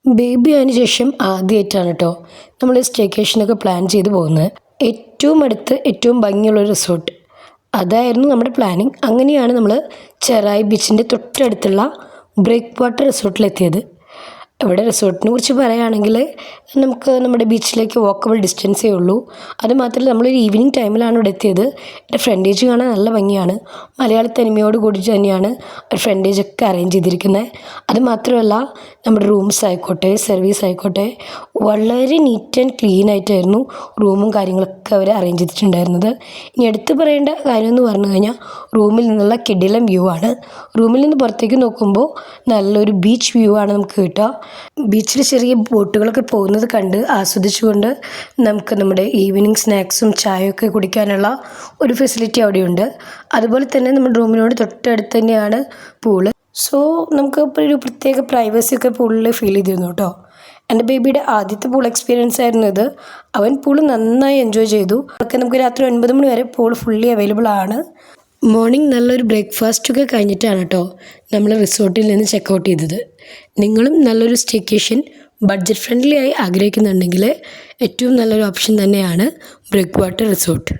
Baby ആയതിനു ശേഷം ആദ്യമായിട്ടാണ് കേട്ടോ നമ്മൾ സ്റ്റേക്കേഷനൊക്കെ പ്ലാൻ ചെയ്ത് പോകുന്നത്. ഏറ്റവും അടുത്ത് ഏറ്റവും ഭംഗിയുള്ളൊരു റിസോർട്ട് അതായിരുന്നു നമ്മുടെ പ്ലാനിങ്. അങ്ങനെയാണ് നമ്മൾ ചെറായി ബീച്ചിൻ്റെ തൊട്ടടുത്തുള്ള ബ്രേക്ക് വാട്ടർ റിസോർട്ടിലെത്തിയത്. ഇവിടെ റിസോർട്ടിനെ കുറിച്ച് പറയുകയാണെങ്കിൽ നമുക്ക് നമ്മുടെ ബീച്ചിലേക്ക് വാക്കബിൾ ഡിസ്റ്റൻസേ ഉള്ളൂ. അതുമാത്രമല്ല നമ്മളൊരു ഈവനിങ് ടൈമിലാണ് ഇവിടെ എത്തിയത്. എൻ്റെ ഫ്രണ്ടേജ് കാണാൻ നല്ല ഭംഗിയാണ്. മലയാള തനിമയോട് കൂടിയിട്ട് തന്നെയാണ് ഒരു ഫ്രണ്ടേജൊക്കെ അറേഞ്ച് ചെയ്തിരിക്കുന്നത്. അതുമാത്രമല്ല നമ്മുടെ റൂംസ് ആയിക്കോട്ടെ സർവീസ് ആയിക്കോട്ടെ വളരെ നീറ്റ് ആൻഡ് ക്ലീൻ ആയിട്ടായിരുന്നു റൂമും കാര്യങ്ങളൊക്കെ അവർ അറേഞ്ച് ചെയ്തിട്ടുണ്ടായിരുന്നത്. ഇനി എടുത്തു പറയേണ്ട കാര്യം എന്ന് പറഞ്ഞു കഴിഞ്ഞാൽ റൂമിൽ നിന്നുള്ള കിടിലം വ്യൂ ആണ്. റൂമിൽ നിന്ന് പുറത്തേക്ക് നോക്കുമ്പോൾ നല്ലൊരു ബീച്ച് വ്യൂ ആണ് നമുക്ക് കിട്ടുക. ബീച്ചിൽ ചെറിയ ബോട്ടുകളൊക്കെ പോകുന്നത് കണ്ട് ആസ്വദിച്ചുകൊണ്ട് നമുക്ക് നമ്മുടെ ഈവനിങ് സ്നാക്സും ചായയൊക്കെ കുടിക്കാനുള്ള ഒരു ഫെസിലിറ്റി അവിടെയുണ്ട്. അതുപോലെ തന്നെ നമ്മുടെ റൂമിനോട് തൊട്ടടുത്ത് തന്നെയാണ് പൂള്. സോ നമുക്ക് ഇപ്പോൾ ഒരു പ്രത്യേക പ്രൈവസിയൊക്കെ പൂളിൽ ഫീൽ ചെയ്തിരുന്നു കേട്ടോ. എൻ്റെ ബേബിയുടെ ആദ്യത്തെ പൂൾ എക്സ്പീരിയൻസ് ആയിരുന്നു ഇത്. അവൻ പൂള് നന്നായി എൻജോയ് ചെയ്തു. അതൊക്കെ നമുക്ക് രാത്രി 9 മണി വരെ പൂൾ ഫുള്ളി അവൈലബിൾ ആണ്. മോർണിംഗ് നല്ലൊരു ബ്രേക്ക്ഫാസ്റ്റൊക്കെ കഴിഞ്ഞിട്ടാണ് കേട്ടോ നമ്മൾ റിസോർട്ടിൽ നിന്ന് ചെക്കൗട്ട് ചെയ്തത്. നിങ്ങളും നല്ലൊരു സ്റ്റേക്കേഷൻ ബഡ്ജറ്റ് ഫ്രണ്ട്ലി ആയി ആഗ്രഹിക്കുന്നുണ്ടെങ്കിൽ ഏറ്റവും നല്ലൊരു ഓപ്ഷൻ തന്നെയാണ് ബ്രേക്ക് വാട്ടർ റിസോർട്ട്.